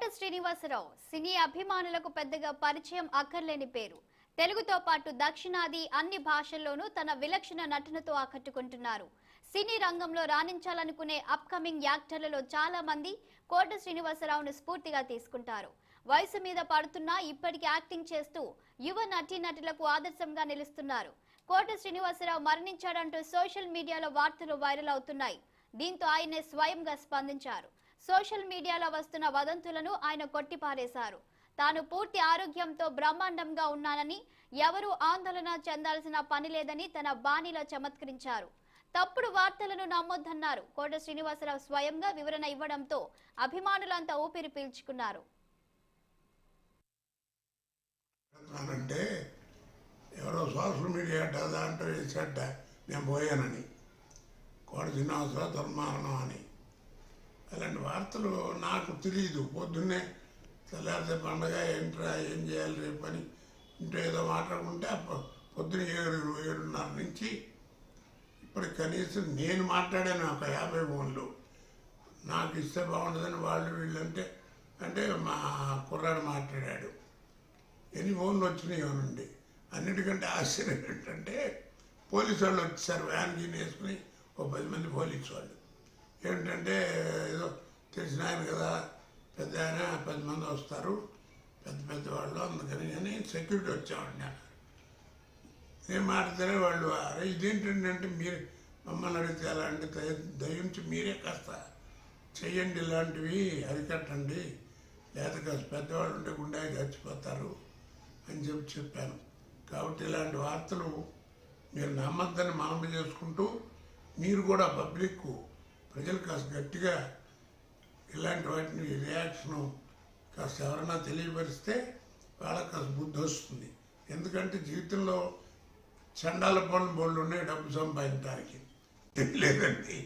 కోట శ్రీనివాసరావు సినీ అభిమానులకు పెద్దగా పరిచయం అక్కర్లేని పేరు. తెలుగుతో పాటు దక్షిణాది అన్ని భాషల్లోనూ తన విలక్షణ నటనతో ఆకట్టుకుంటున్నారు. సినీ రంగంలో రాణించాలనుకునే అప్కమింగ్ యాక్టర్లలో చాలా మంది కోట శ్రీనివాసరావును స్ఫూర్తిగా తీసుకుంటారు. వయసు మీద పడుతున్నా ఇప్పటికీ యాక్టింగ్ చేస్తూ యువ నటీనటులకు ఆదర్శంగా నిలుస్తున్నారు. కోట శ్రీనివాసరావు మరణించాడంటూ సోషల్ మీడియాలో వార్తలు వైరల్ అవుతున్నాయి. దీంతో ఆయనే స్వయంగా స్పందించారు. సోషల్ మీడియాలో వస్తున్న వదంతులను ఆయన కొట్టిపారేశారు. తాను పూర్తి ఆరోగ్యంతో బ్రహ్మాండంగా ఉన్నానని, ఎవరూ ఆందోళన చెందాల్సిన పని లేదని తన బాణీలో చమత్కరించారు. తప్పుడు వార్తలను నమ్మొద్దన్నారు. కోట శ్రీనివాసరావు స్వయంగా వివరణ ఇవ్వడంతో అభిమానులంతా ఊపిరి పీల్చుకున్నారు. ఎవరో సోషల్ మీడియా దాంట్లో వేసేట నేను పోయానని, కోట శ్రీనివాసరావు దుర్మారణం అని అలాంటి వార్తలు నాకు తెలియదు. పొద్దున్నే తెల్లారితే పండగ ఏంట్రా ఏం చేయాలి రేపు అని ఇంట్లో ఏదో మాట్లాడుకుంటే పొద్దున్న 7:30 నుంచి ఇప్పటికి కనీసం నేను మాట్లాడాను ఒక 50 ఫోన్లు. నాకు ఇస్తే బాగుంటుందని వాళ్ళు వీళ్ళంటే అంటే మా కుర్రాడు మాట్లాడాడు. ఎన్ని ఫోన్లు వచ్చినాయి నుండి. అన్నిటికంటే ఆశ్చర్యం ఏంటంటే పోలీసు వాళ్ళు వచ్చేసారు. వ్యాన్కి వేసుకుని ఓ 10 మంది పోలీసు వాళ్ళు. ఏంటంటే ఏదో తెలిసిన ఆయన కదా, పెద్ద ఆయన 10 మంది వస్తారు, పెద్ద వాళ్ళు, అందుకని అని సెక్యూరిటీ వచ్చామండి అన్నారు. నేను మాట్లాడితే వాళ్ళు అరే ఇదేంటండి అంటే మీరు మమ్మల్ని అడిగితే ఎలా అంటే దయించి మీరే కాస్త చెయ్యండి, ఇలాంటివి అరికట్టండి, లేదా కాస్త పెద్దవాళ్ళు ఉంటే గుండె చచ్చిపోతారు అని చెప్పాను. కాబట్టి ఇలాంటి వార్తలు మీరు నమ్మద్దని మనవి చేసుకుంటూ మీరు కూడా పబ్లిక్ ప్రజలు కాస్త గట్టిగా ఇలాంటి వాటిని రియాక్షను కాస్త ఎవరైనా తెలియపరిస్తే వాళ్ళకి కాస్త బుద్ధి వస్తుంది. ఎందుకంటే జీవితంలో చండాల పనులు బోళ్ళు ఉన్నాయి డబ్బు సంపాదించడానికి, లేదండి.